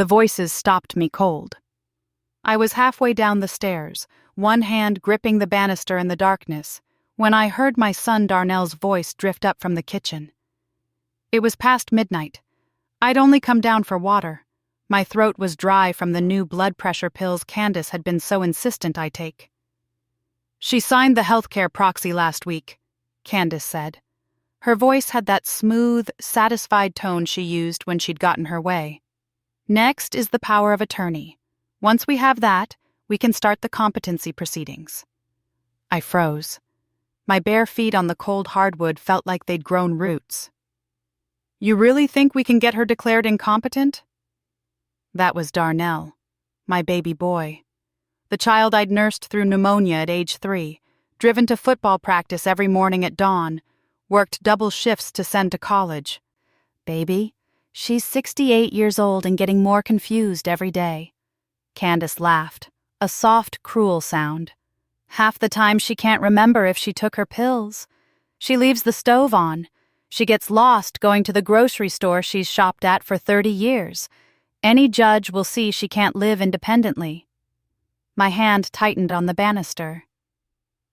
The voices stopped me cold. I was halfway down the stairs, one hand gripping the banister in the darkness, when I heard my son Darnell's voice drift up from the kitchen. It was past midnight. I'd only come down for water. My throat was dry from the new blood pressure pills Candace had been so insistent I take. "She signed the healthcare proxy last week," Candace said. Her voice had that smooth, satisfied tone she used when she'd gotten her way. "Next is the power of attorney. Once we have that, we can start the competency proceedings." I froze. My bare feet on the cold hardwood felt like they'd grown roots. "You really think we can get her declared incompetent?" That was Darnell, my baby boy. The child I'd nursed through pneumonia at age 3, driven to football practice every morning at dawn, worked double shifts to send to college. "Baby, she's 68 years old and getting more confused every day." Candace laughed, a soft, cruel sound. "Half the time she can't remember if she took her pills. She leaves the stove on. She gets lost going to the grocery store she's shopped at for 30 years. Any judge will see she can't live independently." My hand tightened on the banister.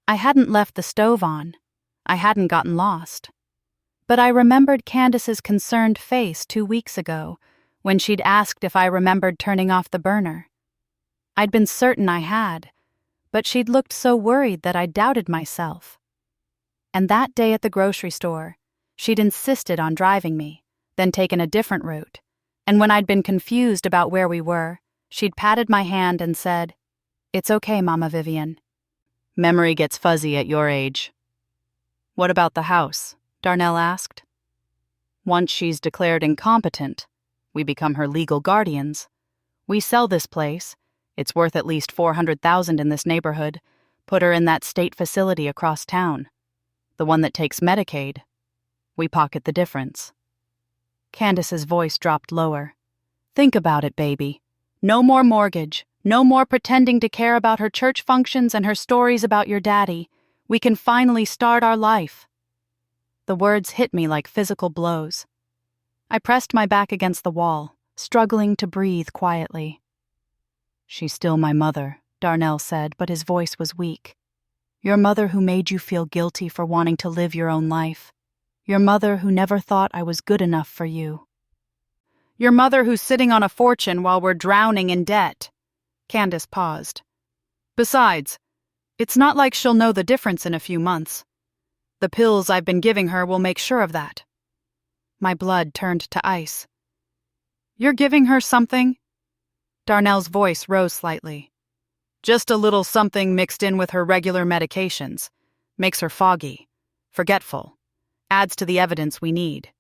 I hadn't left the stove on. I hadn't gotten lost. But I remembered Candace's concerned face 2 weeks ago, when she'd asked if I remembered turning off the burner. I'd been certain I had, but she'd looked so worried that I doubted myself. And that day at the grocery store, she'd insisted on driving me, then taken a different route, and when I'd been confused about where we were, she'd patted my hand and said, "It's okay, Mama Vivian." Memory gets fuzzy at your age. "What about the house?" Darnell asked. "Once she's declared incompetent, we become her legal guardians. We sell this place. It's worth at least $400,000 in this neighborhood. Put her in that state facility across town, the one that takes Medicaid. We pocket the difference." Candace's voice dropped lower. "Think about it, baby. No more mortgage. No more pretending to care about her church functions and her stories about your daddy. We can finally start our life." The words hit me like physical blows. I pressed my back against the wall, struggling to breathe quietly. "She's still my mother," Darnell said, but his voice was weak. "Your mother who made you feel guilty for wanting to live your own life. Your mother who never thought I was good enough for you. Your mother who's sitting on a fortune while we're drowning in debt." Candace paused. "Besides, it's not like she'll know the difference in a few months. The pills I've been giving her will make sure of that." My blood turned to ice. "You're giving her something?" Darnell's voice rose slightly. "Just a little something mixed in with her regular medications. Makes her foggy, forgetful. Adds to the evidence we need.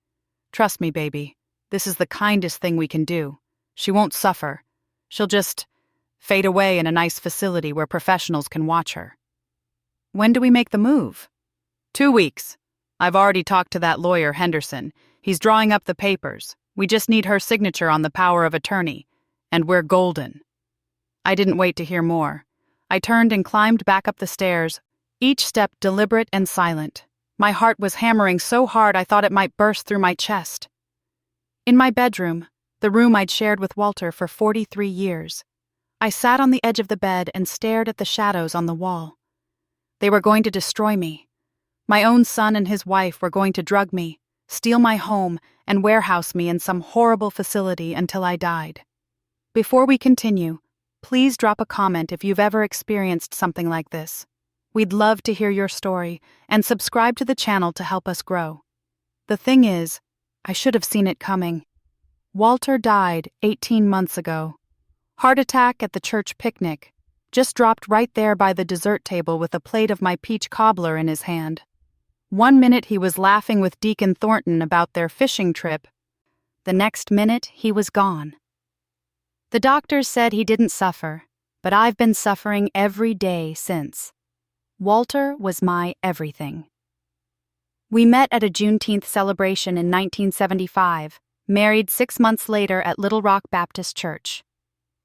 Trust me, baby, this is the kindest thing we can do. She won't suffer. She'll just fade away in a nice facility where professionals can watch her." "When do we make the move?" 2 weeks. I've already talked to that lawyer, Henderson. He's drawing up the papers. We just need her signature on the power of attorney, and we're golden." I didn't wait to hear more. I turned and climbed back up the stairs, each step deliberate and silent. My heart was hammering so hard I thought it might burst through my chest. In my bedroom, the room I'd shared with Walter for 43 years, I sat on the edge of the bed and stared at the shadows on the wall. They were going to destroy me. My own son and his wife were going to drug me, steal my home, and warehouse me in some horrible facility until I died. Before we continue, please drop a comment if you've ever experienced something like this. We'd love to hear your story, and subscribe to the channel to help us grow. The thing is, I should have seen it coming. Walter died 18 months ago. Heart attack at the church picnic. Just dropped right there by the dessert table with a plate of my peach cobbler in his hand. 1 minute he was laughing with Deacon Thornton about their fishing trip. The next minute he was gone. The doctors said he didn't suffer, but I've been suffering every day since. Walter was my everything. We met at a Juneteenth celebration in 1975, married 6 months later at Little Rock Baptist Church.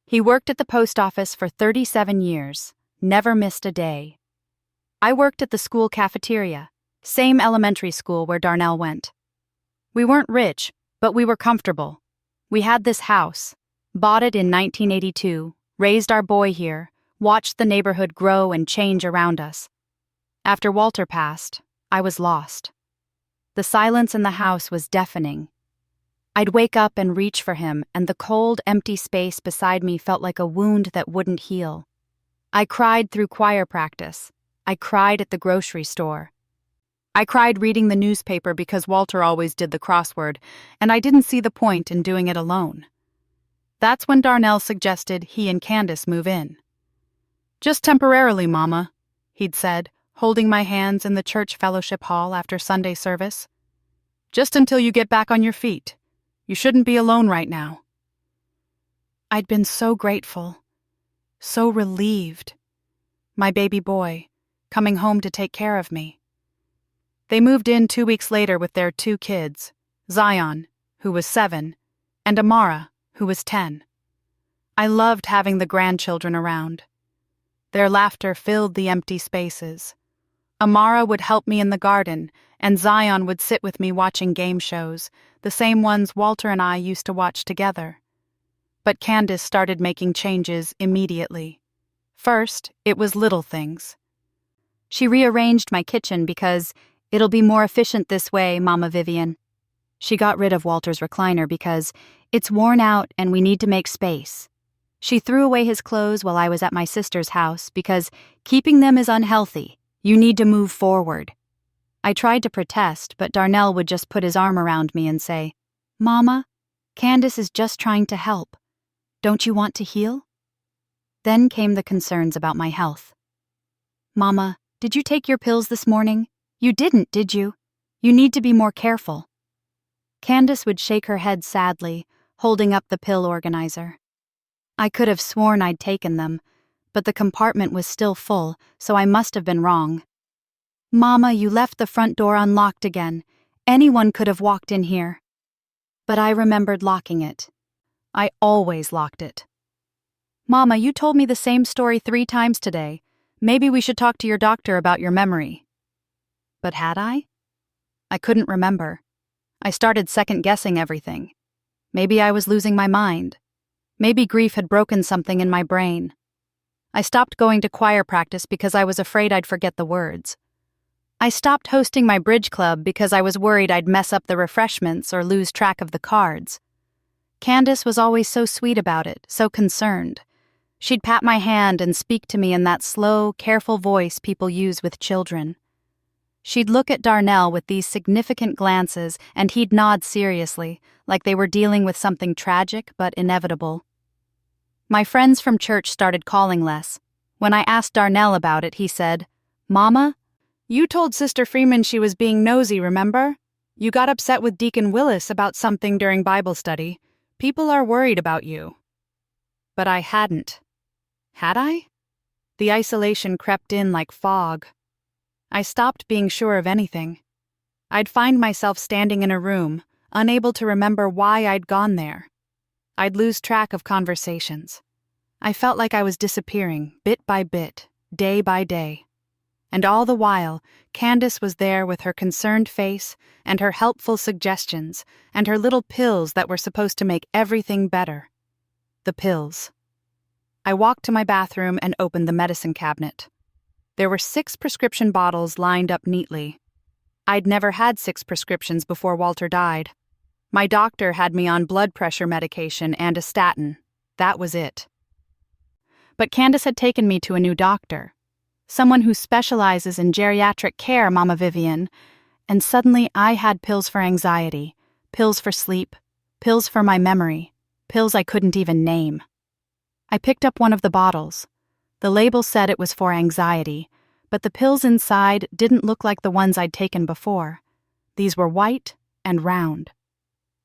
He worked at the post office for 37 years, never missed a day. I worked at the school cafeteria, same elementary school where Darnell went. We weren't rich, but we were comfortable. We had this house, Bought it in 1982, raised our boy here, watched the neighborhood grow and change around us. After Walter passed, I was lost. The silence in the house was deafening. I'd wake up and reach for him, and the cold, empty space beside me felt like a wound that wouldn't heal. I cried through choir practice. I cried at the grocery store. I cried reading the newspaper because Walter always did the crossword, and I didn't see the point in doing it alone. That's when Darnell suggested he and Candace move in. "Just temporarily, Mama," he'd said, holding my hands in the church fellowship hall after Sunday service. "Just until you get back on your feet. You shouldn't be alone right now." I'd been so grateful, so relieved. My baby boy, coming home to take care of me. They moved in 2 weeks later with their 2 kids, Zion, who was 7, and Amara, who was 10. I loved having the grandchildren around. Their laughter filled the empty spaces. Amara would help me in the garden, and Zion would sit with me watching game shows, the same ones Walter and I used to watch together. But Candace started making changes immediately. First, it was little things. She rearranged my kitchen because "It'll be more efficient this way, Mama Vivian." She got rid of Walter's recliner because "It's worn out and we need to make space." She threw away his clothes while I was at my sister's house because "Keeping them is unhealthy. You need to move forward." I tried to protest, but Darnell would just put his arm around me and say, "Mama, Candace is just trying to help. Don't you want to heal?" Then came the concerns about my health. "Mama, did you take your pills this morning? You didn't, did you? You need to be more careful." Candace would shake her head sadly, holding up the pill organizer. I could have sworn I'd taken them, but the compartment was still full, so I must have been wrong. "Mama, you left the front door unlocked again. Anyone could have walked in here." But I remembered locking it. I always locked it. "Mama, you told me the same story 3 times today. Maybe we should talk to your doctor about your memory." But had I? I couldn't remember. I started second-guessing everything. Maybe I was losing my mind. Maybe grief had broken something in my brain. I stopped going to choir practice because I was afraid I'd forget the words. I stopped hosting my bridge club because I was worried I'd mess up the refreshments or lose track of the cards. Candace was always so sweet about it, so concerned. She'd pat my hand and speak to me in that slow, careful voice people use with children. She'd look at Darnell with these significant glances, and he'd nod seriously, like they were dealing with something tragic but inevitable. My friends from church started calling less. When I asked Darnell about it, he said, "Mama, you told Sister Freeman she was being nosy, remember? You got upset with Deacon Willis about something during Bible study. People are worried about you." But I hadn't. Had I? The isolation crept in like fog. I stopped being sure of anything. I'd find myself standing in a room, unable to remember why I'd gone there. I'd lose track of conversations. I felt like I was disappearing, bit by bit, day by day. And all the while, Candace was there with her concerned face and her helpful suggestions and her little pills that were supposed to make everything better. The pills. I walked to my bathroom and opened the medicine cabinet. There were 6 prescription bottles lined up neatly. I'd never had 6 prescriptions before Walter died. My doctor had me on blood pressure medication and a statin. That was it. But Candace had taken me to a new doctor. Someone who specializes in geriatric care, Mama Vivian. And suddenly I had pills for anxiety, pills for sleep, pills for my memory, pills I couldn't even name. I picked up one of the bottles. The label said it was for anxiety, but the pills inside didn't look like the ones I'd taken before. These were white and round.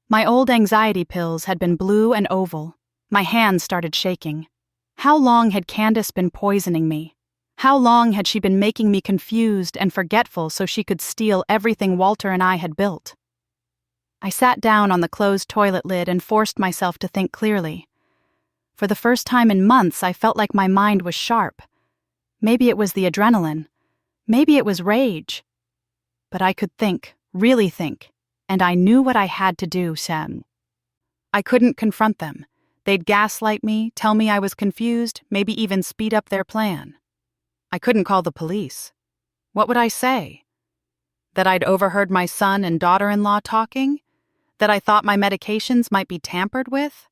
My old anxiety pills had been blue and oval. My hands started shaking. How long had Candace been poisoning me? How long had she been making me confused and forgetful so she could steal everything Walter and I had built? I sat down on the closed toilet lid and forced myself to think clearly. For the first time in months, I felt like my mind was sharp. Maybe it was the adrenaline. Maybe it was rage. But I could think, really think, and I knew what I had to do, Sam. I couldn't confront them. They'd gaslight me, tell me I was confused, maybe even speed up their plan. I couldn't call the police. What would I say? That I'd overheard my son and daughter-in-law talking? That I thought my medications might be tampered with?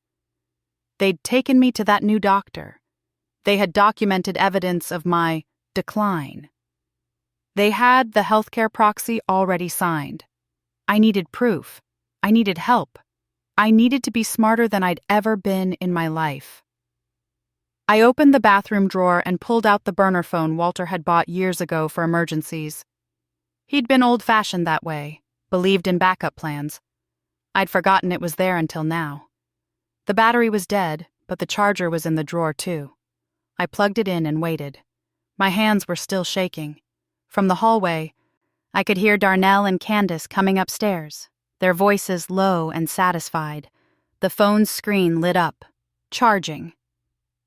They'd taken me to that new doctor. They had documented evidence of my decline. They had the healthcare proxy already signed. I needed proof. I needed help. I needed to be smarter than I'd ever been in my life. I opened the bathroom drawer and pulled out the burner phone Walter had bought years ago for emergencies. He'd been old-fashioned that way, believed in backup plans. I'd forgotten it was there until now. The battery was dead, but the charger was in the drawer too. I plugged it in and waited. My hands were still shaking. From the hallway, I could hear Darnell and Candace coming upstairs, their voices low and satisfied. The phone's screen lit up. Charging.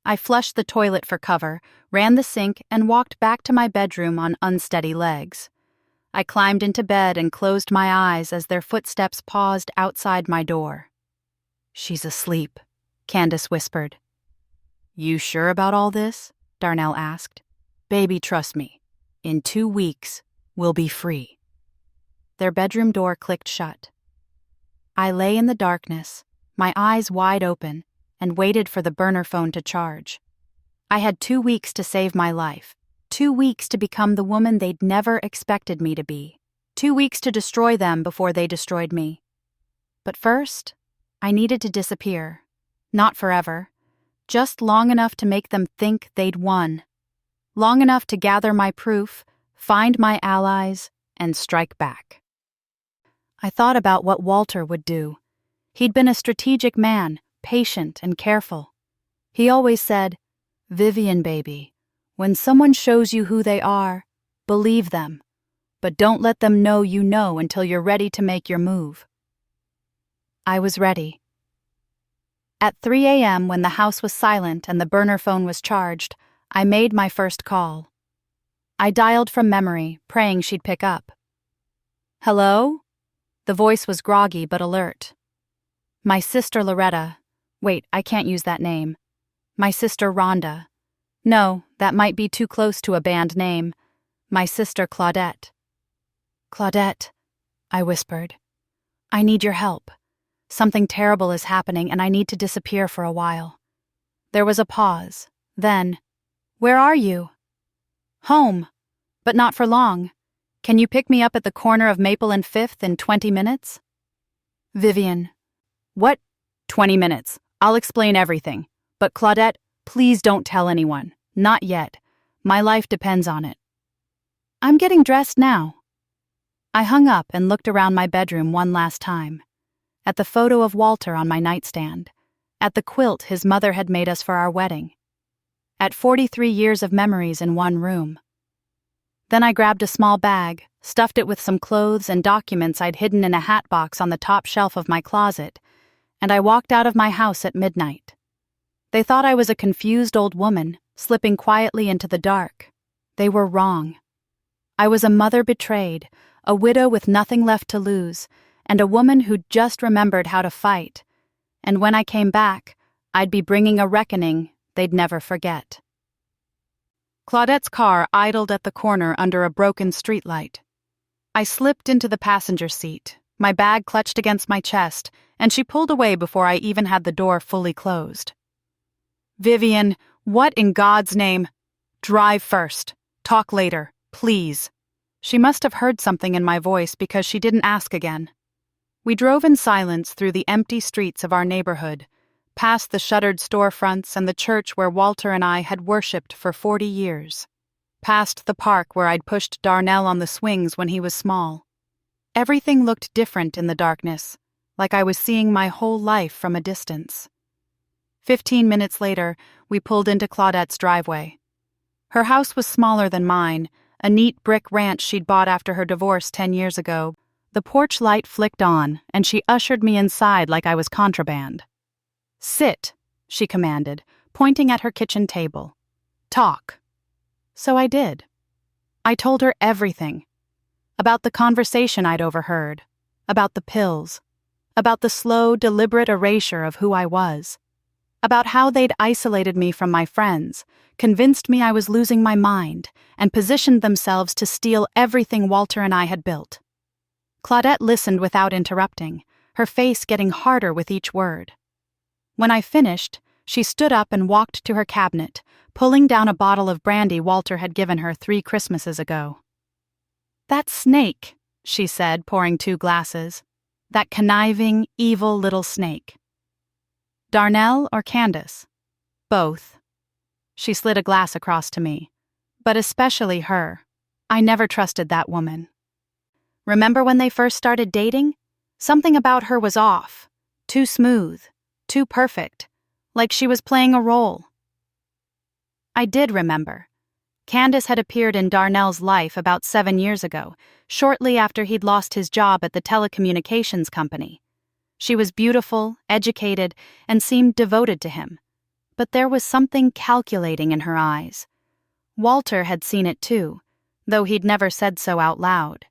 I flushed the toilet for cover, ran the sink, and walked back to my bedroom on unsteady legs. I climbed into bed and closed my eyes as their footsteps paused outside my door. "She's asleep," Candace whispered. "You sure about all this?" Darnell asked. "Baby, trust me. In 2 weeks, we'll be free." Their bedroom door clicked shut. I lay in the darkness, my eyes wide open, and waited for the burner phone to charge. I had 2 weeks to save my life, 2 weeks to become the woman they'd never expected me to be, 2 weeks to destroy them before they destroyed me. But first, I needed to disappear. Not forever. Just long enough to make them think they'd won. Long enough to gather my proof, find my allies, and strike back. I thought about what Walter would do. He'd been a strategic man, patient and careful. He always said, "Vivian, baby, when someone shows you who they are, believe them, but don't let them know you know until you're ready to make your move." I was ready. At 3 a.m., when the house was silent and the burner phone was charged, I made my first call. I dialed from memory, praying she'd pick up. "Hello?" The voice was groggy but alert. "My sister Loretta." Wait, I can't use that name. "My sister Rhonda." No, that might be too close to a band name. "My sister Claudette." "Claudette," I whispered. "I need your help. Something terrible is happening and I need to disappear for a while." There was a pause. Then, "Where are you?" "Home, but not for long. Can you pick me up at the corner of Maple and 5th in 20 minutes? "Vivian." "What? 20 minutes. I'll explain everything. But Claudette, please don't tell anyone. Not yet. My life depends on it." "I'm getting dressed now." I hung up and looked around my bedroom one last time. At the photo of Walter on my nightstand. At the quilt his mother had made us for our wedding. At 43 years of memories in one room. Then I grabbed a small bag, stuffed it with some clothes and documents I'd hidden in a hat box on the top shelf of my closet, and I walked out of my house at midnight. They thought I was a confused old woman, slipping quietly into the dark. They were wrong. I was a mother betrayed, a widow with nothing left to lose, and a woman who'd just remembered how to fight. And when I came back, I'd be bringing a reckoning they'd never forget. Claudette's car idled at the corner under a broken streetlight. I slipped into the passenger seat, my bag clutched against my chest, and she pulled away before I even had the door fully closed. "Vivian, what in God's name? Drive first. Talk later, please." She must have heard something in my voice because she didn't ask again. We drove in silence through the empty streets of our neighborhood, past the shuttered storefronts and the church where Walter and I had worshipped for 40 years, past the park where I'd pushed Darnell on the swings when he was small. Everything looked different in the darkness, like I was seeing my whole life from a distance. 15 minutes later, we pulled into Claudette's driveway. Her house was smaller than mine, a neat brick ranch she'd bought after her divorce 10 years ago. The porch light flicked on, and she ushered me inside like I was contraband. "Sit," she commanded, pointing at her kitchen table. "Talk." So I did. I told her everything. About the conversation I'd overheard, about the pills, about the slow, deliberate erasure of who I was. about how they'd isolated me from my friends, convinced me I was losing my mind, and positioned themselves to steal everything Walter and I had built. Claudette listened without interrupting, her face getting harder with each word. When I finished, she stood up and walked to her cabinet, pulling down a bottle of brandy Walter had given her 3 Christmases ago. "That snake," she said, pouring 2 glasses. "That conniving, evil little snake." "Darnell or Candace?" "Both." She slid a glass across to me. "But especially her. I never trusted that woman. Remember when they first started dating? Something about her was off. Too smooth. Too perfect. Like she was playing a role." I did remember. Candace had appeared in Darnell's life about 7 years ago, shortly after he'd lost his job at the telecommunications company. She was beautiful, educated, and seemed devoted to him. But there was something calculating in her eyes. Walter had seen it too, though he'd never said so out loud.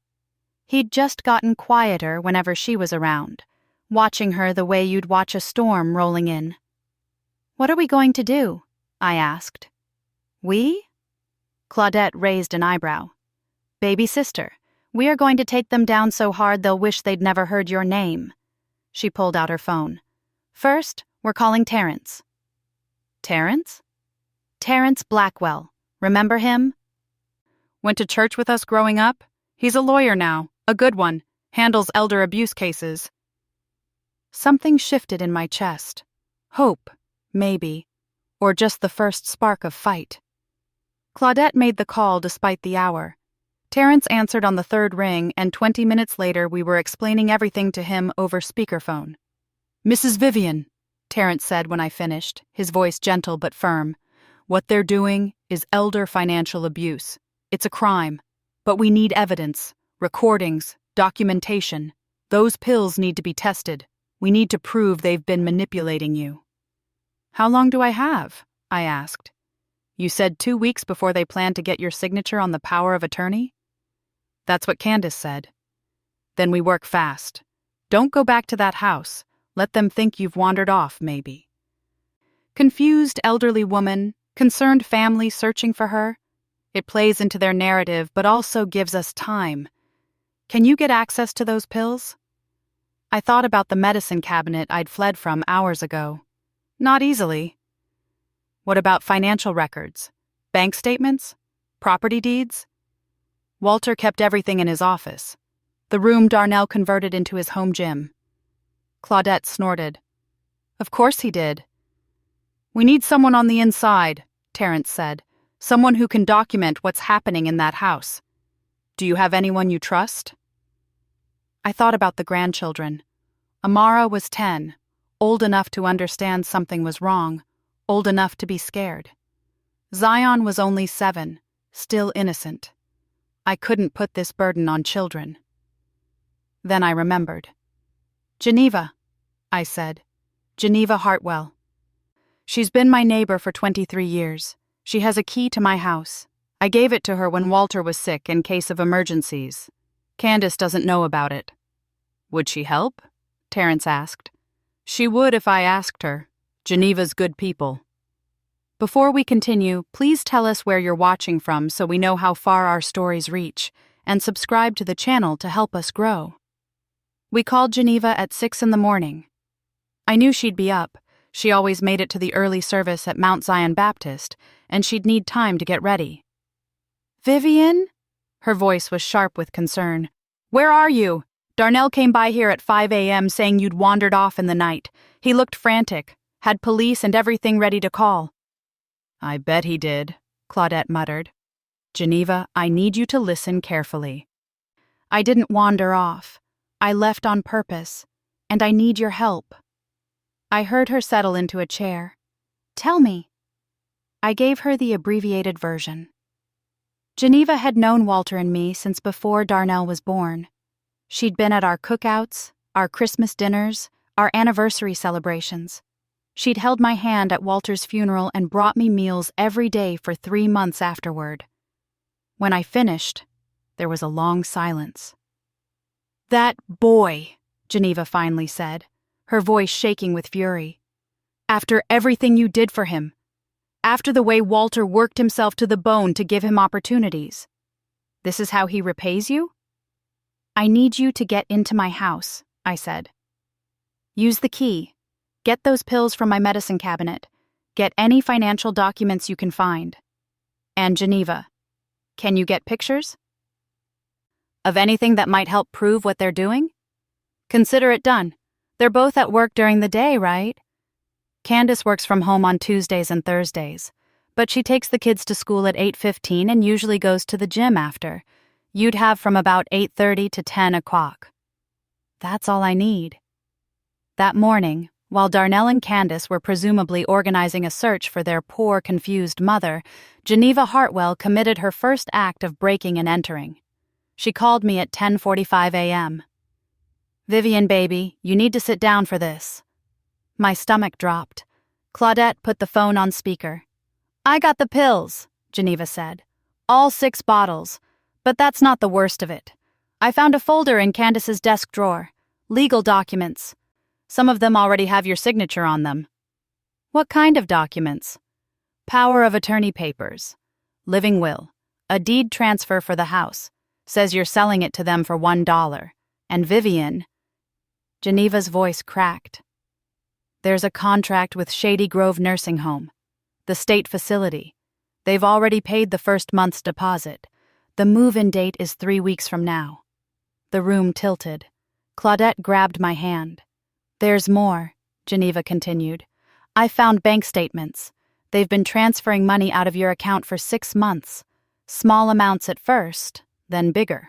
He'd just gotten quieter whenever she was around, watching her the way you'd watch a storm rolling in. "What are we going to do?" I asked. "We?" Claudette raised an eyebrow. "Baby sister, we are going to take them down so hard they'll wish they'd never heard your name." She pulled out her phone. "First, we're calling Terrence." "Terrence?" "Terrence Blackwell. Remember him?" "Went to church with us growing up. He's a lawyer now, a good one, handles elder abuse cases." Something shifted in my chest. Hope, maybe, or just the first spark of fight. Claudette made the call despite the hour. Terrence answered on the 3rd ring, and 20 minutes later we were explaining everything to him over speakerphone. "Mrs. Vivian," Terrence said when I finished, his voice gentle but firm, "what they're doing is elder financial abuse. It's a crime. But we need evidence, recordings, documentation. Those pills need to be tested. We need to prove they've been manipulating you." "How long do I have?" I asked. "You said 2 weeks before they plan to get your signature on the power of attorney?" "That's what Candace said." "Then we work fast. Don't go back to that house. Let them think you've wandered off, maybe." Confused elderly woman, concerned family searching for her. It plays into their narrative but also gives us time. Can you get access to those pills? I thought about the medicine cabinet I'd fled from hours ago. Not easily. What about financial records? Bank statements? Property deeds? Walter kept everything in his office. The room Darnell converted into his home gym. Claudette snorted. "Of course he did." "We need someone on the inside," Terrence said. "Someone who can document what's happening in that house. Do you have anyone you trust?" I thought about the grandchildren. Amara was 10, old enough to understand something was wrong, old enough to be scared. Zion was only 7, still innocent. I couldn't put this burden on children. Then I remembered. "Geneva," I said. "Geneva Hartwell. She's been my neighbor for 23 years. She has a key to my house. I gave it to her when Walter was sick in case of emergencies. Candace doesn't know about it." "Would she help?" Terrence asked. "She would if I asked her. Geneva's good people." Before we continue, please tell us where you're watching from so we know how far our stories reach, and subscribe to the channel to help us grow. We called Geneva at 6 in the morning. I knew she'd be up. She always made it to the early service at Mount Zion Baptist, and she'd need time to get ready. "Vivian?" Her voice was sharp with concern. "Where are you? Darnell came by here at 5 a.m. saying you'd wandered off in the night. He looked frantic, had police and everything ready to call." "I bet he did," Claudette muttered. "Geneva, I need you to listen carefully. I didn't wander off. I left on purpose, and I need your help." I heard her settle into a chair. "Tell me." I gave her the abbreviated version. Geneva had known Walter and me since before Darnell was born. She'd been at our cookouts, our Christmas dinners, our anniversary celebrations. She'd held my hand at Walter's funeral and brought me meals every day for 3 months afterward. When I finished, there was a long silence. "That boy," Geneva finally said, her voice shaking with fury. After everything you did for him. After the way Walter worked himself to the bone to give him opportunities. This is how he repays you? I need you to get into my house, I said. Use the key. Get those pills from my medicine cabinet. Get any financial documents you can find. And Geneva. Can you get pictures? Of anything that might help prove what they're doing? Consider it done. They're both at work during the day, right? Candace works from home on Tuesdays and Thursdays, but she takes the kids to school at 8:15 and usually goes to the gym after. You'd have from about 8:30 to 10 o'clock. That's all I need. That morning, while Darnell and Candace were presumably organizing a search for their poor, confused mother, Geneva Hartwell committed her first act of breaking and entering. She called me at 10:45 a.m. Vivian, baby, you need to sit down for this. My stomach dropped. Claudette put the phone on speaker. I got the pills, Geneva said. All 6 bottles. But that's not the worst of it. I found a folder in Candace's desk drawer. Legal documents. Some of them already have your signature on them. What kind of documents? Power of attorney papers. Living will. A deed transfer for the house. Says you're selling it to them for $1. And Vivian... Geneva's voice cracked. There's a contract with Shady Grove Nursing Home. The state facility. They've already paid the first month's deposit. The move-in date is 3 weeks from now. The room tilted. Claudette grabbed my hand. There's more, Geneva continued. I found bank statements. They've been transferring money out of your account for 6 months. Small amounts at first, then bigger.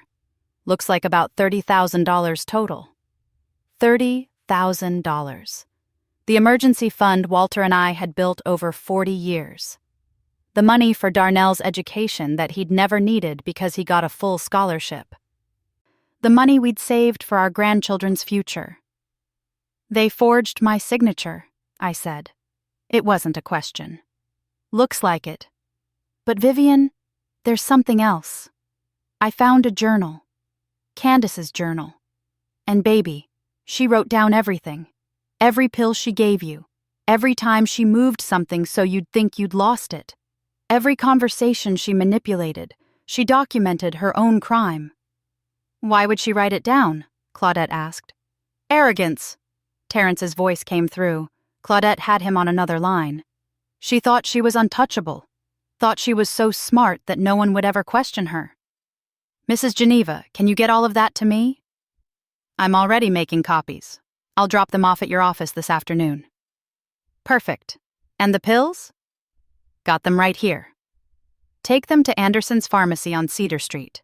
Looks like about $30,000 total. $30,000. The emergency fund Walter and I had built over 40 years. The money for Darnell's education that he'd never needed because he got a full scholarship. The money we'd saved for our grandchildren's future. They forged my signature, I said. It wasn't a question. Looks like it. But Vivian, there's something else. I found a journal. Candace's journal. And baby, she wrote down everything. Every pill she gave you. Every time she moved something so you'd think you'd lost it. Every conversation she manipulated. She documented her own crime. Why would she write it down? Claudette asked. Arrogance. Terrence's voice came through. Claudette had him on another line. She thought she was untouchable. Thought she was so smart that no one would ever question her. Mrs. Geneva, can you get all of that to me? I'm already making copies. I'll drop them off at your office this afternoon. Perfect. And the pills? Got them right here. Take them to Anderson's Pharmacy on Cedar Street.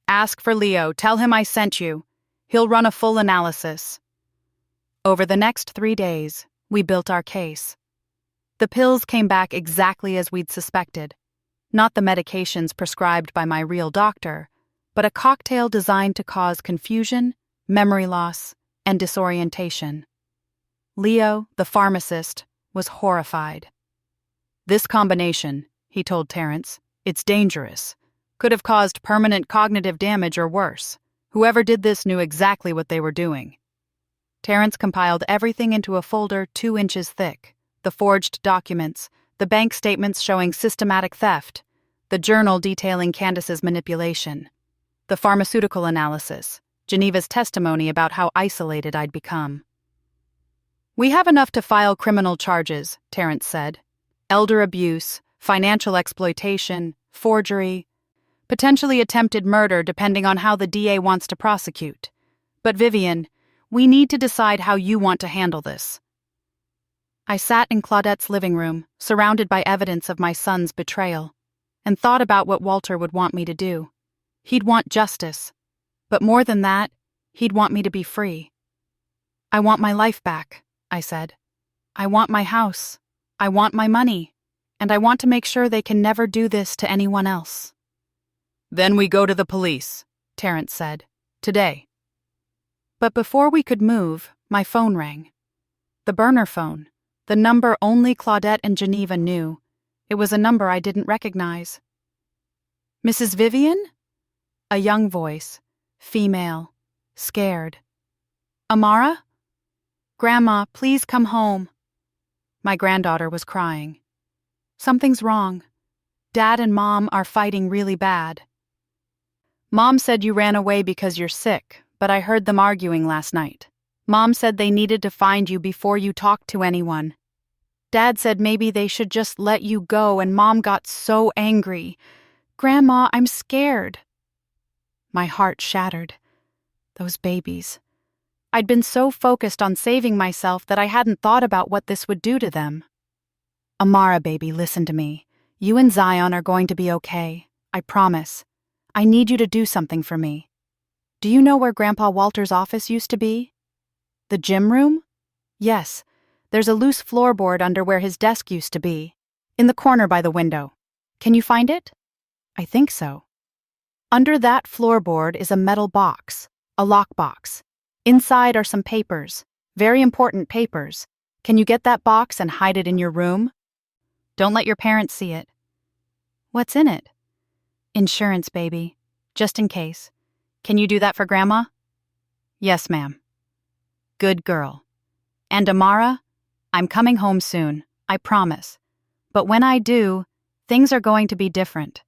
Ask for Leo. Tell him I sent you. He'll run a full analysis. Over the next 3 days, we built our case. The pills came back exactly as we'd suspected. Not the medications prescribed by my real doctor, but a cocktail designed to cause confusion, memory loss, and disorientation. Leo, the pharmacist, was horrified. This combination, he told Terrence, it's dangerous. Could have caused permanent cognitive damage or worse. Whoever did this knew exactly what they were doing. Terrence compiled everything into a folder 2 inches thick. The forged documents, the bank statements showing systematic theft, the journal detailing Candace's manipulation, the pharmaceutical analysis, Geneva's testimony about how isolated I'd become. We have enough to file criminal charges, Terrence said. Elder abuse, financial exploitation, forgery, potentially attempted murder depending on how the DA wants to prosecute. But Vivian, we need to decide how you want to handle this. I sat in Claudette's living room, surrounded by evidence of my son's betrayal, and thought about what Walter would want me to do. He'd want justice, but more than that, he'd want me to be free. I want my life back, I said. I want my house. I want my money. And I want to make sure they can never do this to anyone else. Then we go to the police, Terrence said. Today. But before we could move, my phone rang. The burner phone. The number only Claudette and Geneva knew. It was a number I didn't recognize. Mrs. Vivian? A young voice. Female. Scared. Amara? Grandma, please come home. My granddaughter was crying. "Something's wrong. Dad and Mom are fighting really bad." "Mom said you ran away because you're sick, but I heard them arguing last night. Mom said they needed to find you before you talked to anyone. Dad said maybe they should just let you go, and Mom got so angry. Grandma, I'm scared." My heart shattered. Those babies. I'd been so focused on saving myself that I hadn't thought about what this would do to them. "Amara, baby, listen to me. You and Zion are going to be okay. I promise. I need you to do something for me. Do you know where Grandpa Walter's office used to be? The gym room? Yes. There's a loose floorboard under where his desk used to be, in the corner by the window. Can you find it?" "I think so." "Under that floorboard is a metal box, a lockbox. Inside are some papers, very important papers. Can you get that box and hide it in your room? Don't let your parents see it." "What's in it?" "Insurance, baby. Just in case. Can you do that for Grandma?" "Yes, ma'am." "Good girl. And Amara, I'm coming home soon, I promise. But when I do, things are going to be different.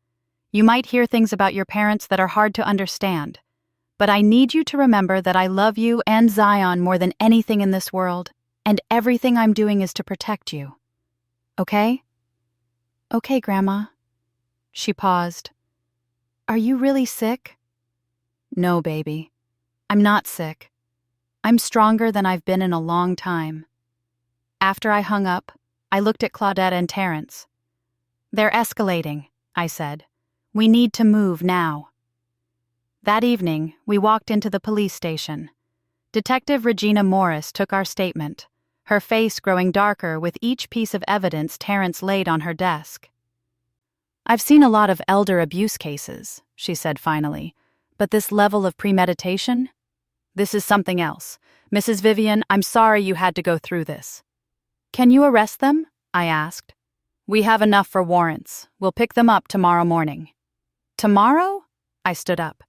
You might hear things about your parents that are hard to understand. But I need you to remember that I love you and Zion more than anything in this world, and everything I'm doing is to protect you. Okay?" "Okay, Grandma." She paused. "Are you really sick?" "No, baby. I'm not sick. I'm stronger than I've been in a long time." After I hung up, I looked at Claudette and Terrence. "They're escalating," I said. "We need to move now." That evening, we walked into the police station. Detective Regina Morris took our statement, her face growing darker with each piece of evidence Terrence laid on her desk. "I've seen a lot of elder abuse cases," she said finally, "but this level of premeditation? This is something else. Mrs. Vivian, I'm sorry you had to go through this." "Can you arrest them?" I asked. "We have enough for warrants. We'll pick them up tomorrow morning." "Tomorrow?" I stood up.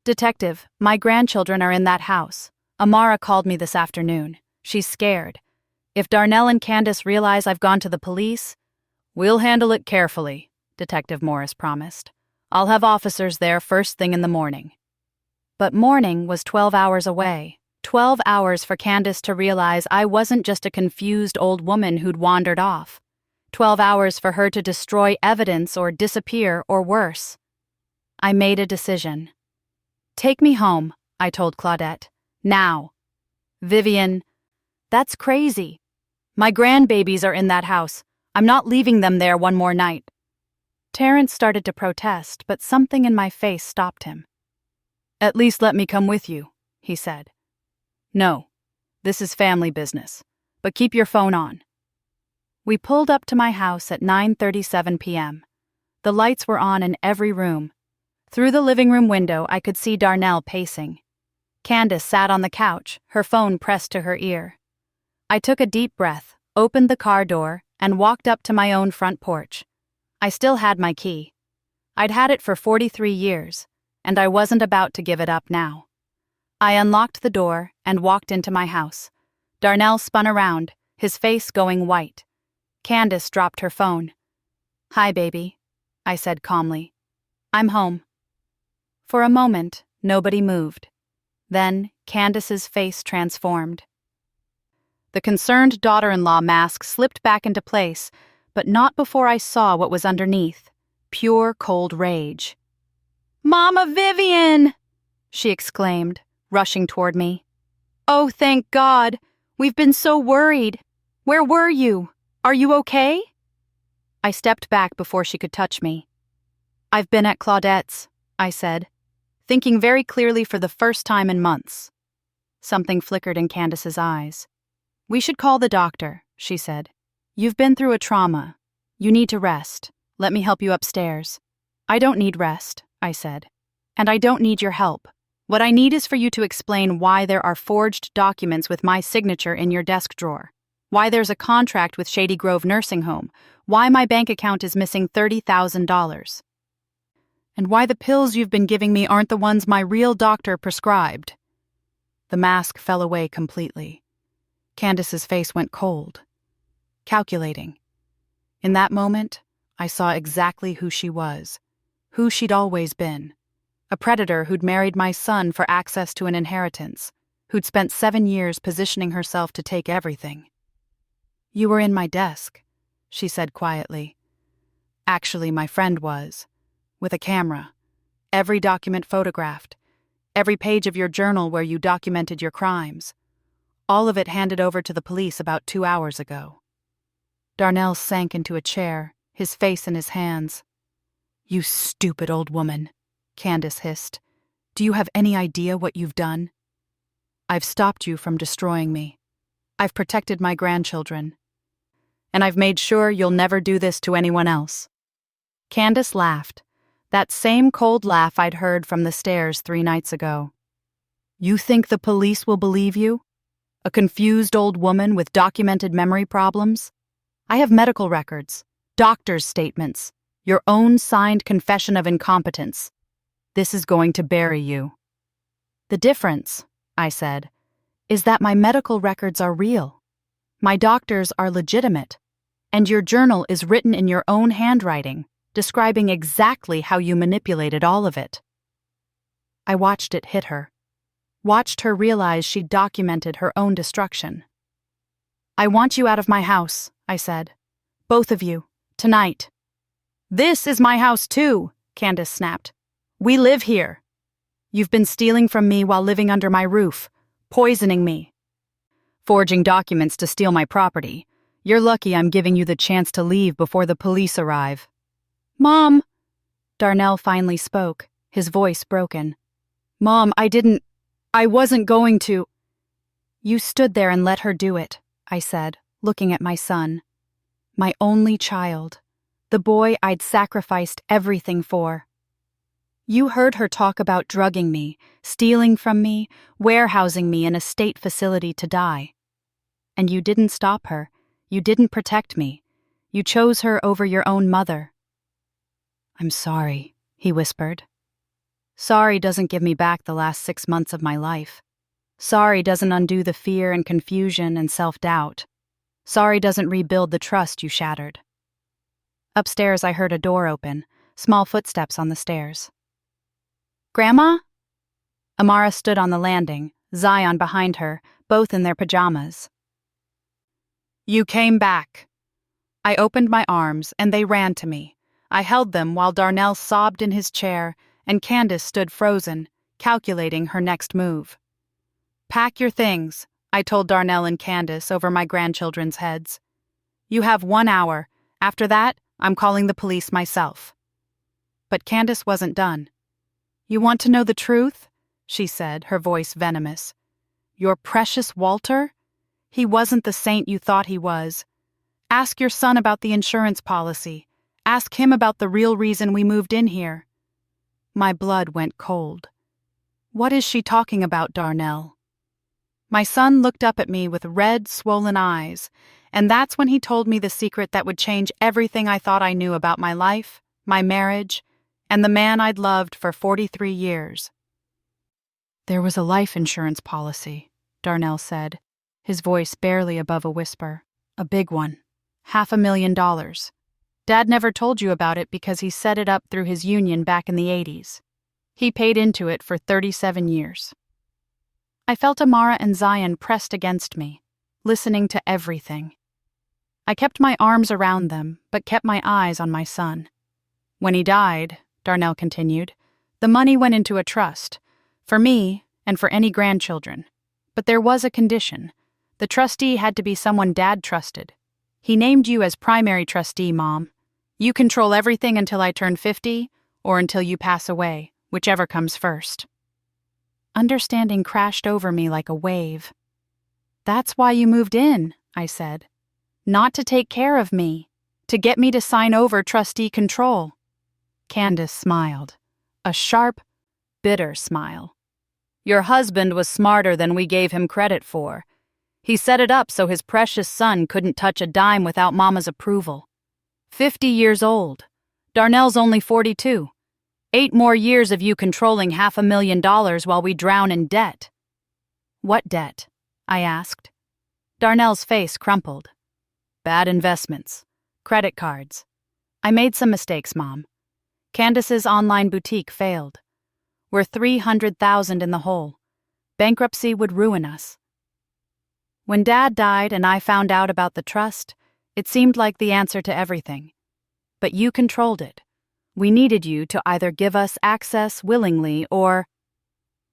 "Detective, my grandchildren are in that house. Amara called me this afternoon. She's scared. If Darnell and Candace realize I've gone to the police—" "We'll handle it carefully," Detective Morris promised. "I'll have officers there first thing in the morning." But morning was 12 hours away. 12 hours for Candace to realize I wasn't just a confused old woman who'd wandered off. 12 hours for her to destroy evidence or disappear or worse. I made a decision. "Take me home," I told Claudette. "Now." "Vivian, that's crazy. My grandbabies are in that house. I'm not leaving them there one more night." Terrence started to protest, but something in my face stopped him. "At least let me come with you," he said. "No, this is family business, but keep your phone on." We pulled up to my house at 9:37 p.m. The lights were on in every room. Through the living room window, I could see Darnell pacing. Candace sat on the couch, her phone pressed to her ear. I took a deep breath, opened the car door, and walked up to my own front porch. I still had my key. I'd had it for 43 years, and I wasn't about to give it up now. I unlocked the door and walked into my house. Darnell spun around, his face going white. Candace dropped her phone. "Hi, baby," I said calmly. "I'm home." For a moment, nobody moved. Then, Candace's face transformed. The concerned daughter-in-law mask slipped back into place, but not before I saw what was underneath. Pure cold rage. "Mama Vivian!" she exclaimed, rushing toward me. "Oh, thank God! We've been so worried. Where were you? Are you okay?" I stepped back before she could touch me. "I've been at Claudette's," I said, thinking very clearly for the first time in months. Something flickered in Candace's eyes. "We should call the doctor," she said. "You've been through a trauma. You need to rest. Let me help you upstairs." "I don't need rest," I said. "And I don't need your help. What I need is for you to explain why there are forged documents with my signature in your desk drawer, why there's a contract with Shady Grove Nursing Home, why my bank account is missing $30,000. And why the pills you've been giving me aren't the ones my real doctor prescribed." The mask fell away completely. Candace's face went cold. calculating. In that moment, I saw exactly who she was, who she'd always been. A predator who'd married my son for access to an inheritance, who'd spent 7 years positioning herself to take everything. "You were in my desk," she said quietly. "Actually, my friend was, with a camera. Every document photographed, every page of your journal where you documented your crimes. All of it handed over to the police about 2 hours ago." Darnell sank into a chair, his face in his hands. "You stupid old woman," Candace hissed. "Do you have any idea what you've done? I've stopped you from destroying me. I've protected my grandchildren. And I've made sure you'll never do this to anyone else." Candace laughed, that same cold laugh I'd heard from the stairs 3 nights ago. "You think the police will believe you? A confused old woman with documented memory problems? I have medical records, doctor's statements, your own signed confession of incompetence. This is going to bury you." "The difference," I said, "is that my medical records are real. My doctors are legitimate, and your journal is written in your own handwriting, describing exactly how you manipulated all of it." I watched it hit her, watched her realize she'd documented her own destruction. "I want you out of my house," I said. "Both of you, tonight." "This is my house too," Candace snapped. "We live here. You've been stealing from me while living under my roof, poisoning me, forging documents to steal my property. You're lucky I'm giving you the chance to leave before the police arrive." "Mom," Darnell finally spoke, his voice broken. "Mom, I wasn't going to." "You stood there and let her do it," I said, looking at my son. My only child, the boy I'd sacrificed everything for. You heard her talk about drugging me, stealing from me, warehousing me in a state facility to die. And you didn't stop her. You didn't protect me. You chose her over your own mother. "I'm sorry," he whispered. "Sorry doesn't give me back the last 6 months of my life. Sorry doesn't undo the fear and confusion and self-doubt. Sorry doesn't rebuild the trust you shattered." Upstairs, I heard a door open, small footsteps on the stairs. "Grandma?" Amara stood on the landing, Zion behind her, both in their pajamas. "You came back." I opened my arms, and they ran to me. I held them while Darnell sobbed in his chair, and Candace stood frozen, calculating her next move. "Pack your things," I told Darnell and Candace over my grandchildren's heads. "You have 1 hour. After that, I'm calling the police myself." But Candace wasn't done. "You want to know the truth?" she said, her voice venomous. "Your precious Walter? He wasn't the saint you thought he was. Ask your son about the insurance policy. Ask him about the real reason we moved in here." My blood went cold. "What is she talking about, Darnell?" My son looked up at me with red, swollen eyes, and that's when he told me the secret that would change everything I thought I knew about my life, my marriage, and the man I'd loved for 43 years. "There was a life insurance policy," Darnell said, his voice barely above a whisper. "A big one. $500,000. Dad never told you about it because he set it up through his union back in the 80s. He paid into it for 37 years. I felt Amara and Zion pressed against me, listening to everything. I kept my arms around them, but kept my eyes on my son. "When he died," Darnell continued, "the money went into a trust, for me and for any grandchildren. But there was a condition. The trustee had to be someone Dad trusted. He named you as primary trustee, Mom. You control everything until I turn 50, or until you pass away, whichever comes first." Understanding crashed over me like a wave. "That's why you moved in," I said. "Not to take care of me, to get me to sign over trustee control." Candace smiled, a sharp, bitter smile. "Your husband was smarter than we gave him credit for. He set it up so his precious son couldn't touch a dime without Mama's approval. 50 years old. Darnell's only 42. 8 more years of you controlling $500,000 while we drown in debt." "What debt?" I asked. Darnell's face crumpled. Bad investments. Credit cards. I made some mistakes, Mom. Candace's online boutique failed. We're $300,000 in the hole. Bankruptcy would ruin us. When Dad died and I found out about the trust, it seemed like the answer to everything. But you controlled it. We needed you to either give us access willingly or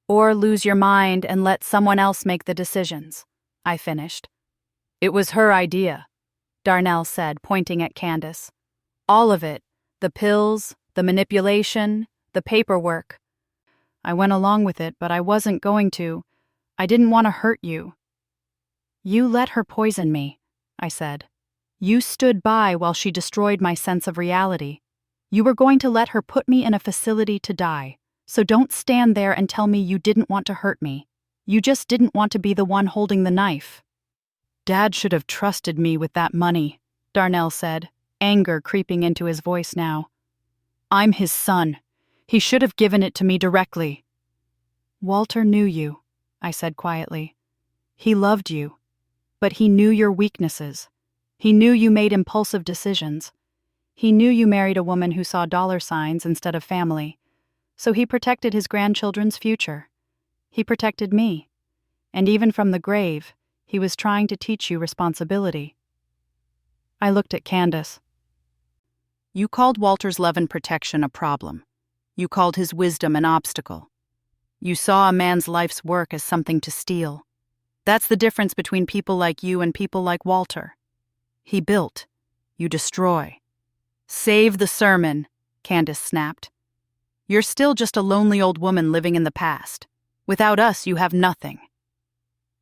lose your mind and let someone else make the decisions, I finished. It was her idea, Darnell said, pointing at Candace. All of it, the pills, the manipulation, the paperwork. I went along with it, but I wasn't going to. I didn't want to hurt you. You let her poison me, I said. You stood by while she destroyed my sense of reality. You were going to let her put me in a facility to die, so don't stand there and tell me you didn't want to hurt me. You just didn't want to be the one holding the knife. Dad should have trusted me with that money, Darnell said, anger creeping into his voice now. I'm his son. He should have given it to me directly. Walter knew you, I said quietly. He loved you, but he knew your weaknesses. He knew you made impulsive decisions. He knew you married a woman who saw dollar signs instead of family, so he protected his grandchildren's future. He protected me, and even from the grave, he was trying to teach you responsibility. I looked at Candace. You called Walter's love and protection a problem. You called his wisdom an obstacle. You saw a man's life's work as something to steal. That's the difference between people like you and people like Walter. He built. You destroy. Save the sermon, Candace snapped. You're still just a lonely old woman living in the past. Without us, you have nothing.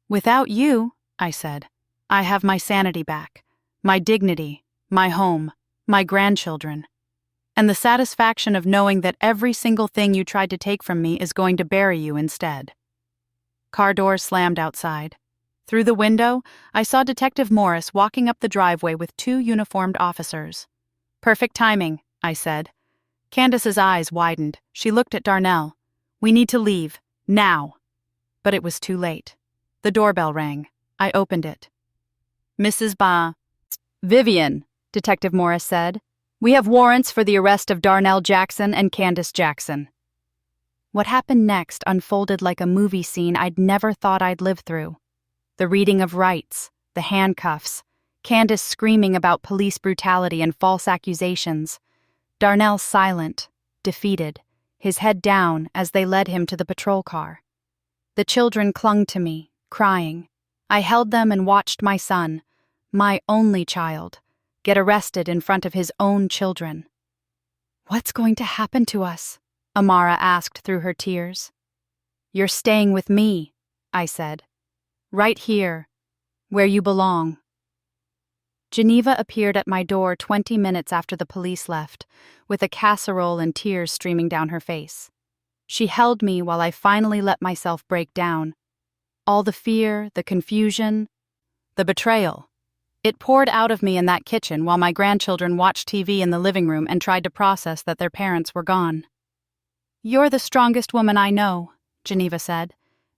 Without you, I said, I have my sanity back, my dignity, my home, my grandchildren, and the satisfaction of knowing that every single thing you tried to take from me is going to bury you instead. Car doors slammed outside. Through the window, I saw Detective Morris walking up the driveway with 2 uniformed officers. Perfect timing, I said. Candace's eyes widened. She looked at Darnell. We need to leave, now. But it was too late. The doorbell rang. I opened it. Mrs. Vivian, Detective Morris said. We have warrants for the arrest of Darnell Jackson and Candace Jackson. What happened next unfolded like a movie scene I'd never thought I'd live through. The reading of rights, the handcuffs, Candace screaming about police brutality and false accusations, Darnell silent, defeated, his head down as they led him to the patrol car. The children clung to me, crying. I held them and watched my son, my only child, get arrested in front of his own children. What's going to happen to us? Amara asked through her tears. You're staying with me, I said. Right here, where you belong. Geneva appeared at my door 20 minutes after the police left, with a casserole and tears streaming down her face. She held me while I finally let myself break down. All the fear, the confusion, the betrayal. It poured out of me in that kitchen while my grandchildren watched TV in the living room and tried to process that their parents were gone. You're the strongest woman I know, Geneva said.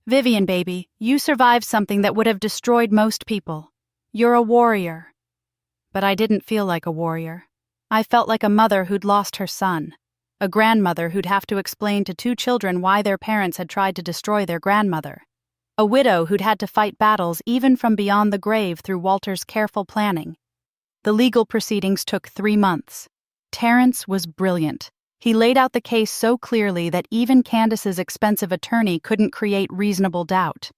Vivian, baby, you survived something that would have destroyed most people. You're a warrior. But I didn't feel like a warrior. I felt like a mother who'd lost her son, a grandmother who'd have to explain to 2 children why their parents had tried to destroy their grandmother, a widow who'd had to fight battles even from beyond the grave through Walter's careful planning. The legal proceedings took 3 months. Terrence was brilliant. He laid out the case so clearly that even Candace's expensive attorney couldn't create reasonable doubt.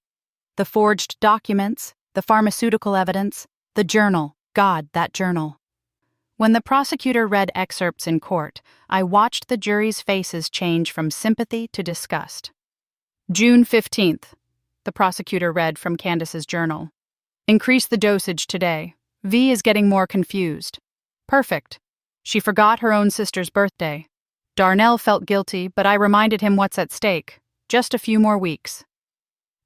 The forged documents, the pharmaceutical evidence, the journal. God, that journal. When the prosecutor read excerpts in court, I watched the jury's faces change from sympathy to disgust. June 15th, the prosecutor read from Candace's journal. Increase the dosage today. V is getting more confused. Perfect. She forgot her own sister's birthday. Darnell felt guilty, but I reminded him what's at stake. Just a few more weeks.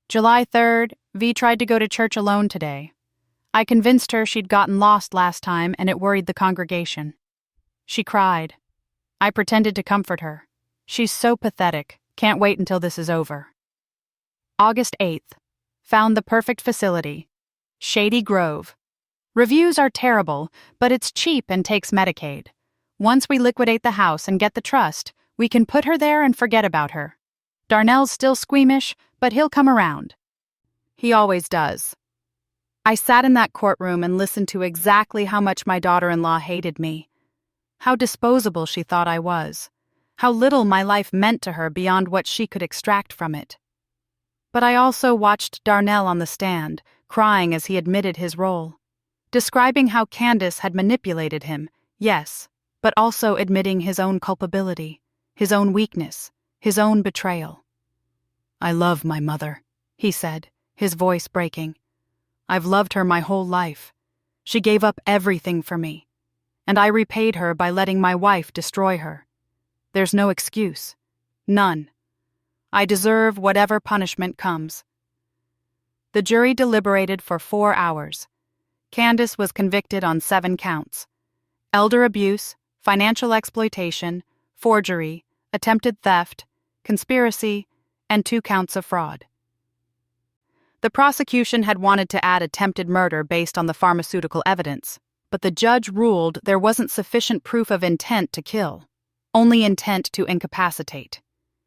July 3rd, V tried to go to church alone today. I convinced her she'd gotten lost last time and it worried the congregation. She cried. I pretended to comfort her. She's so pathetic. Can't wait until this is over. August 8th. Found the perfect facility. Shady Grove. Reviews are terrible, but it's cheap and takes Medicaid. Once we liquidate the house and get the trust, we can put her there and forget about her. Darnell's still squeamish, but he'll come around. He always does. I sat in that courtroom and listened to exactly how much my daughter-in-law hated me. How disposable she thought I was. How little my life meant to her beyond what she could extract from it. But I also watched Darnell on the stand, crying as he admitted his role. Describing how Candace had manipulated him, yes, but also admitting his own culpability, his own weakness, his own betrayal. "I love my mother," he said, his voice breaking. "I've loved her my whole life. She gave up everything for me, and I repaid her by letting my wife destroy her. There's no excuse. None. I deserve whatever punishment comes." The jury deliberated for 4 hours. Candace was convicted on 7 counts: elder abuse, financial exploitation, forgery, attempted theft, conspiracy, and 2 counts of fraud. The prosecution had wanted to add attempted murder based on the pharmaceutical evidence, but the judge ruled there wasn't sufficient proof of intent to kill, only intent to incapacitate.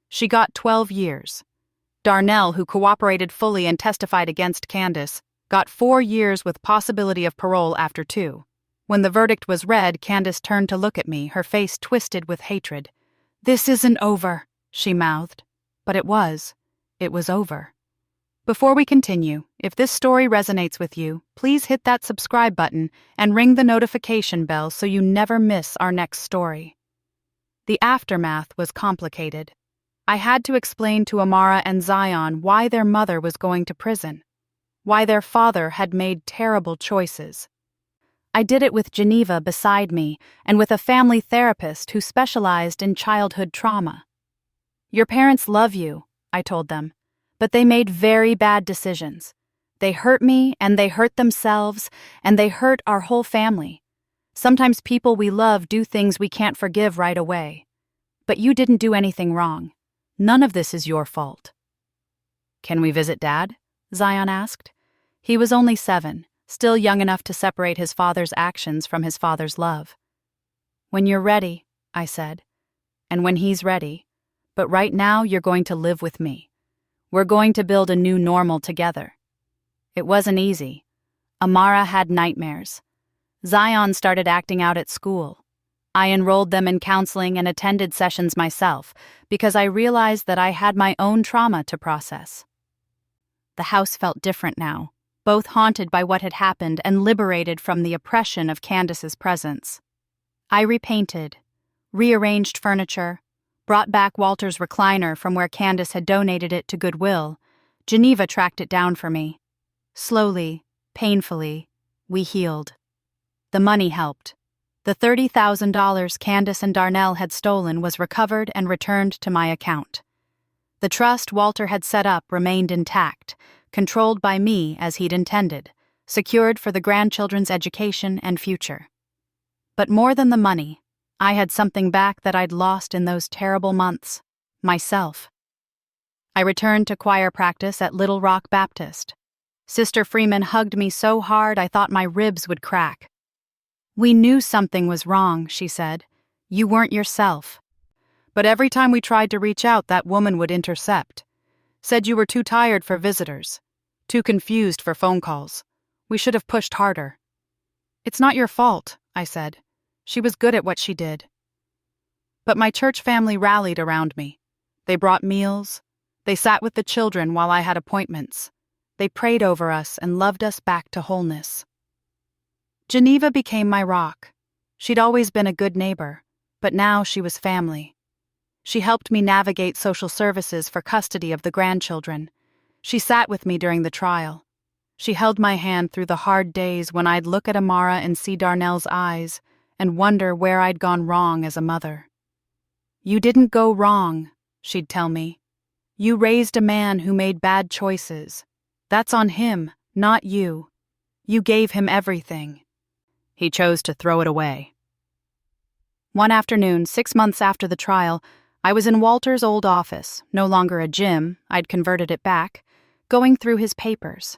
She got 12 years. Darnell, who cooperated fully and testified against Candace, got 4 years with possibility of parole after 2. When the verdict was read, Candace turned to look at me, her face twisted with hatred. "This isn't over," she mouthed. But it was. It was over. Before we continue, if this story resonates with you, please hit that subscribe button and ring the notification bell so you never miss our next story. The aftermath was complicated. I had to explain to Amara and Zion why their mother was going to prison, why their father had made terrible choices. I did it with Geneva beside me and with a family therapist who specialized in childhood trauma. "Your parents love you," I told them, "but they made very bad decisions. They hurt me, and they hurt themselves, and they hurt our whole family. Sometimes people we love do things we can't forgive right away. But you didn't do anything wrong. None of this is your fault." "Can we visit Dad?" Zion asked. He was only 7, still young enough to separate his father's actions from his father's love. "When you're ready," I said, "and when he's ready. But right now you're going to live with me. We're going to build a new normal together." It wasn't easy. Amara had nightmares. Zion started acting out at school. I enrolled them in counseling and attended sessions myself because I realized that I had my own trauma to process. The house felt different now, both haunted by what had happened and liberated from the oppression of Candace's presence. I repainted, rearranged furniture, brought back Walter's recliner from where Candace had donated it to Goodwill. Geneva tracked it down for me. Slowly, painfully, we healed. The money helped. The $30,000 Candace and Darnell had stolen was recovered and returned to my account. The trust Walter had set up remained intact, controlled by me as he'd intended, secured for the grandchildren's education and future. But more than the money, I had something back that I'd lost in those terrible months: myself. I returned to choir practice at Little Rock Baptist. Sister Freeman hugged me so hard I thought my ribs would crack. "We knew something was wrong," she said. "You weren't yourself. But every time we tried to reach out, that woman would intercept. Said you were too tired for visitors, too confused for phone calls. We should have pushed harder." "It's not your fault," I said. "She was good at what she did." But my church family rallied around me. They brought meals. They sat with the children while I had appointments. They prayed over us and loved us back to wholeness. Geneva became my rock. She'd always been a good neighbor, but now she was family. She helped me navigate social services for custody of the grandchildren. She sat with me during the trial. She held my hand through the hard days when I'd look at Amara and see Darnell's eyes and wonder where I'd gone wrong as a mother. "You didn't go wrong," she'd tell me. "You raised a man who made bad choices. That's on him, not you. You gave him everything. He chose to throw it away." One afternoon, 6 months after the trial, I was in Walter's old office, no longer a gym, I'd converted it back, going through his papers.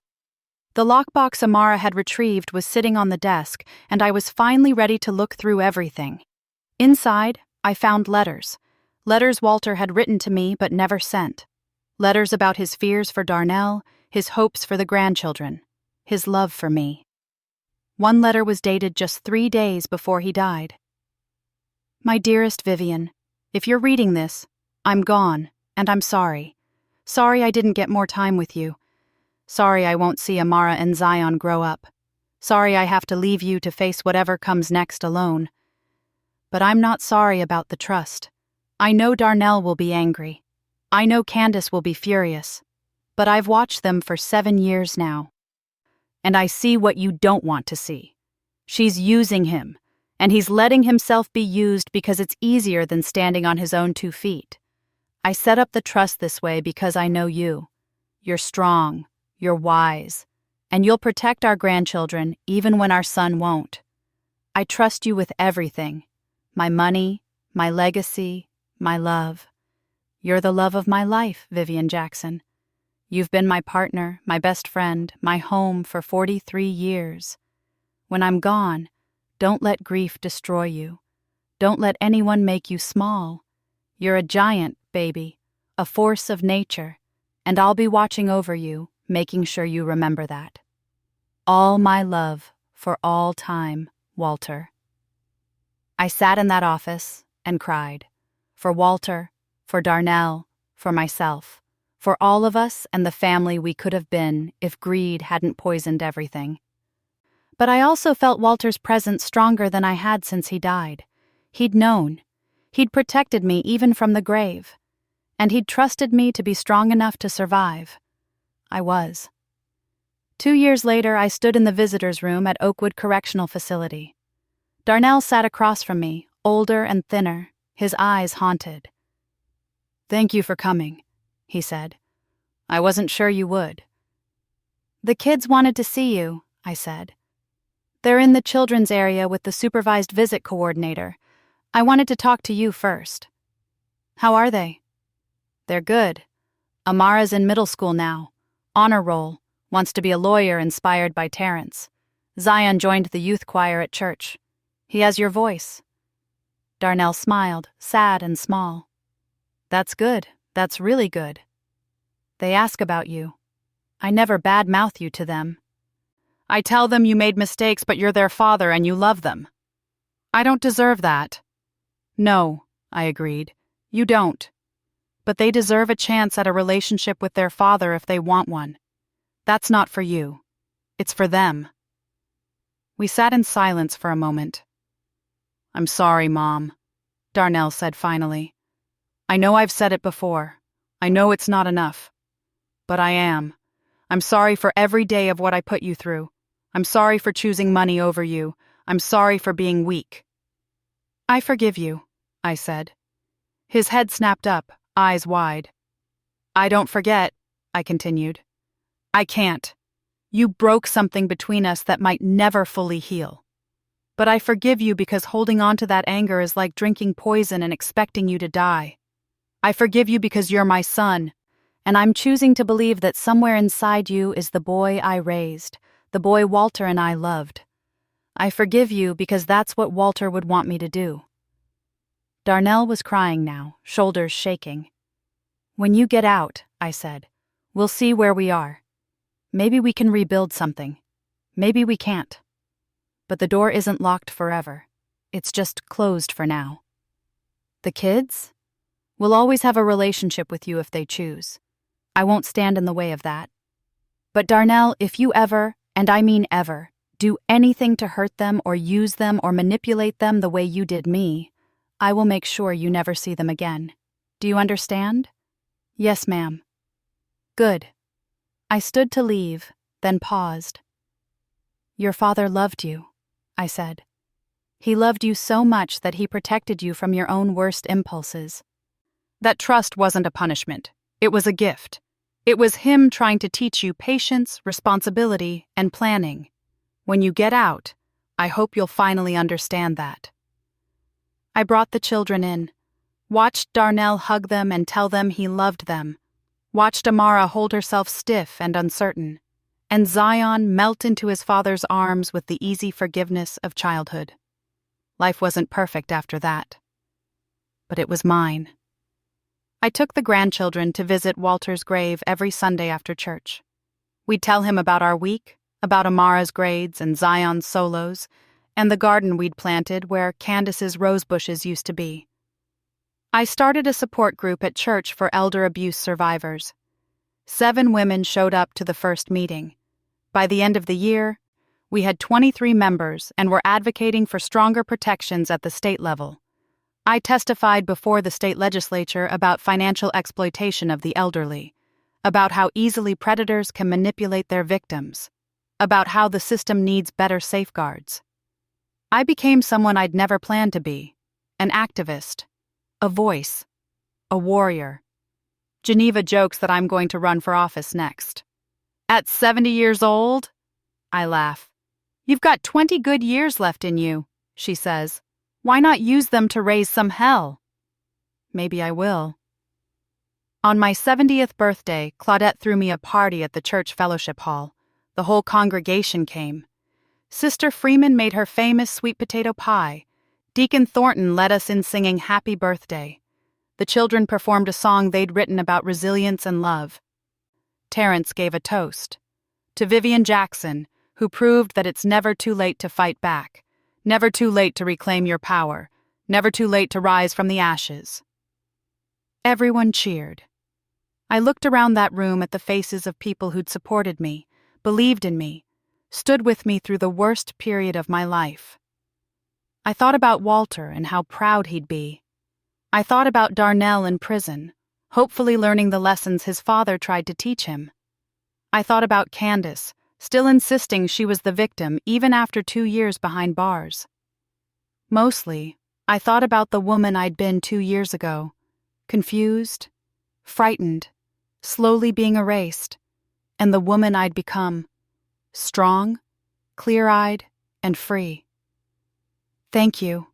The lockbox Amara had retrieved was sitting on the desk, and I was finally ready to look through everything. Inside, I found letters. Letters Walter had written to me but never sent. Letters about his fears for Darnell, his hopes for the grandchildren, his love for me. One letter was dated just 3 days before he died. My dearest Vivian, if you're reading this, I'm gone, and I'm sorry. Sorry I didn't get more time with you. Sorry I won't see Amara and Zion grow up. Sorry I have to leave you to face whatever comes next alone. But I'm not sorry about the trust. I know Darnell will be angry. I know Candace will be furious. But I've watched them for 7 years now. And I see what you don't want to see. She's using him, and he's letting himself be used because it's easier than standing on his own 2 feet. I set up the trust this way because I know you. You're strong, you're wise, and you'll protect our grandchildren even when our son won't. I trust you with everything. My money, my legacy, my love. You're the love of my life, Vivian Jackson. You've been my partner, my best friend, my home for 43 years. When I'm gone, don't let grief destroy you. Don't let anyone make you small. You're a giant, baby, a force of nature, and I'll be watching over you, making sure you remember that. All my love for all time, Walter. I sat in that office and cried. For Walter, for Darnell, for myself. For all of us and the family we could have been if greed hadn't poisoned everything. But I also felt Walter's presence stronger than I had since he died. He'd known. He'd protected me even from the grave. And he'd trusted me to be strong enough to survive. I was. 2 years later, I stood in the visitor's room at Oakwood Correctional Facility. Darnell sat across from me, older and thinner, his eyes haunted. "Thank you for coming," he said. "I wasn't sure you would." "The kids wanted to see you," I said. "They're in the children's area with the supervised visit coordinator. I wanted to talk to you first." "How are they?" "They're good. Amara's in middle school now. Honor roll, wants to be a lawyer inspired by Terrence. Zion joined the youth choir at church. He has your voice." Darnell smiled, sad and small. "That's good. That's really good. They ask about you. I never badmouth you to them. I tell them you made mistakes, but you're their father and you love them. I don't deserve that." "No," I agreed. "You don't. But they deserve a chance at a relationship with their father if they want one. That's not for you. It's for them." We sat in silence for a moment. "I'm sorry, Mom," Darnell said finally. "I know I've said it before. I know it's not enough. But I am. I'm sorry for every day of what I put you through. I'm sorry for choosing money over you. I'm sorry for being weak." "I forgive you," I said. His head snapped up, eyes wide. "I don't forget," I continued. "I can't. You broke something between us that might never fully heal. But I forgive you because holding on to that anger is like drinking poison and expecting you to die. I forgive you because you're my son, and I'm choosing to believe that somewhere inside you is the boy I raised, the boy Walter and I loved. I forgive you because that's what Walter would want me to do." Darnell was crying now, shoulders shaking. "When you get out," I said, "we'll see where we are. Maybe we can rebuild something. Maybe we can't. But the door isn't locked forever. It's just closed for now. The kids? We'll always have a relationship with you if they choose. I won't stand in the way of that. But Darnell, if you ever, and I mean ever, do anything to hurt them or use them or manipulate them the way you did me, I will make sure you never see them again. Do you understand?" "Yes, ma'am." "Good." I stood to leave, then paused. "Your father loved you," I said. "He loved you so much that he protected you from your own worst impulses. That trust wasn't a punishment. It was a gift. It was him trying to teach you patience, responsibility, and planning. When you get out, I hope you'll finally understand that." I brought the children in, watched Darnell hug them and tell them he loved them, watched Amara hold herself stiff and uncertain, and Zion melt into his father's arms with the easy forgiveness of childhood. Life wasn't perfect after that. But it was mine. I took the grandchildren to visit Walter's grave every Sunday after church. We'd tell him about our week, about Amara's grades and Zion's solos, and the garden we'd planted where Candace's rose bushes used to be. I started a support group at church for elder abuse survivors. 7 women showed up to the first meeting. By the end of the year, we had 23 members and were advocating for stronger protections at the state level. I testified before the state legislature about financial exploitation of the elderly, about how easily predators can manipulate their victims, about how the system needs better safeguards. I became someone I'd never planned to be, an activist, a voice, a warrior. Geneva jokes that I'm going to run for office next. At 70 years old? I laugh. You've got 20 good years left in you, she says. Why not use them to raise some hell? Maybe I will. On my 70th birthday, Claudette threw me a party at the church fellowship hall. The whole congregation came. Sister Freeman made her famous sweet potato pie. Deacon Thornton led us in singing Happy Birthday. The children performed a song they'd written about resilience and love. Terrence gave a toast. To Vivian Jackson, who proved that it's never too late to fight back, never too late to reclaim your power, never too late to rise from the ashes. Everyone cheered. I looked around that room at the faces of people who'd supported me, believed in me, stood with me through the worst period of my life. I thought about Walter and how proud he'd be. I thought about Darnell in prison, hopefully learning the lessons his father tried to teach him. I thought about Candace, still insisting she was the victim even after 2 years behind bars. Mostly, I thought about the woman I'd been 2 years ago, confused, frightened, slowly being erased, and the woman I'd become, strong, clear-eyed, and free. Thank you,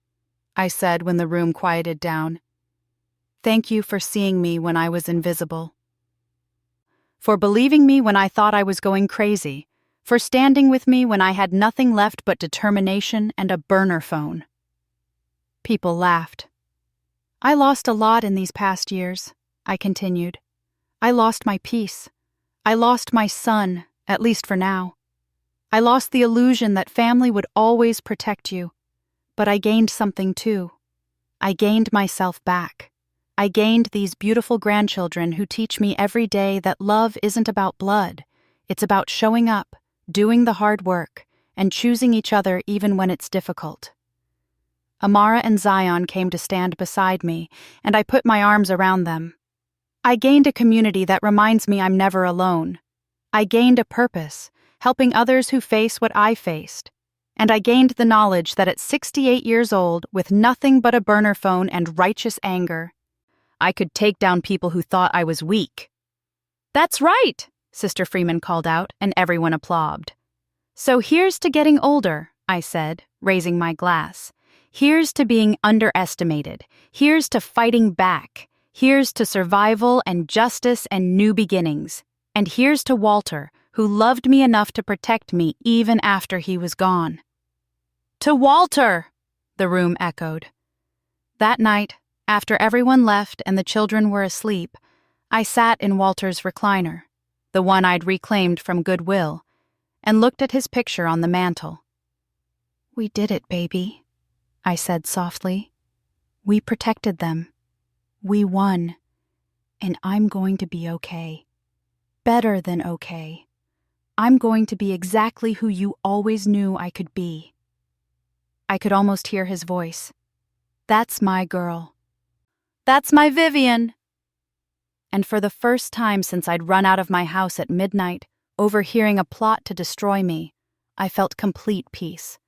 I said when the room quieted down. Thank you for seeing me when I was invisible. For believing me when I thought I was going crazy, for standing with me when I had nothing left but determination and a burner phone. People laughed. I lost a lot in these past years, I continued. I lost my peace. I lost my son, at least for now. I lost the illusion that family would always protect you. But I gained something too. I gained myself back. I gained these beautiful grandchildren who teach me every day that love isn't about blood. It's about showing up, doing the hard work, and choosing each other even when it's difficult. Amara and Zion came to stand beside me, and I put my arms around them. I gained a community that reminds me I'm never alone. I gained a purpose, helping others who face what I faced. And I gained the knowledge that at 68 years old, with nothing but a burner phone and righteous anger, I could take down people who thought I was weak. That's right, Sister Freeman called out, and everyone applauded. So here's to getting older, I said, raising my glass. Here's to being underestimated. Here's to fighting back. Here's to survival and justice and new beginnings. And here's to Walter, who loved me enough to protect me even after he was gone. To Walter! The room echoed. That night, after everyone left and the children were asleep, I sat in Walter's recliner, the one I'd reclaimed from Goodwill, and looked at his picture on the mantel. We did it, baby, I said softly. We protected them. We won. And I'm going to be okay. Better than okay. I'm going to be exactly who you always knew I could be. I could almost hear his voice. That's my girl. That's my Vivian. And for the first time since I'd run out of my house at midnight, overhearing a plot to destroy me, I felt complete peace.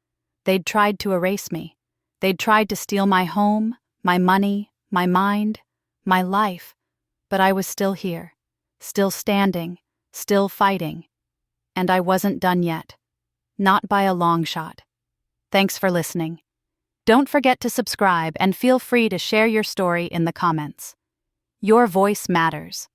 They'd tried to erase me. They'd tried to steal my home, my money, my mind, my life. But I was still here, still standing, still fighting. And I wasn't done yet. Not by a long shot. Thanks for listening. Don't forget to subscribe and feel free to share your story in the comments. Your voice matters.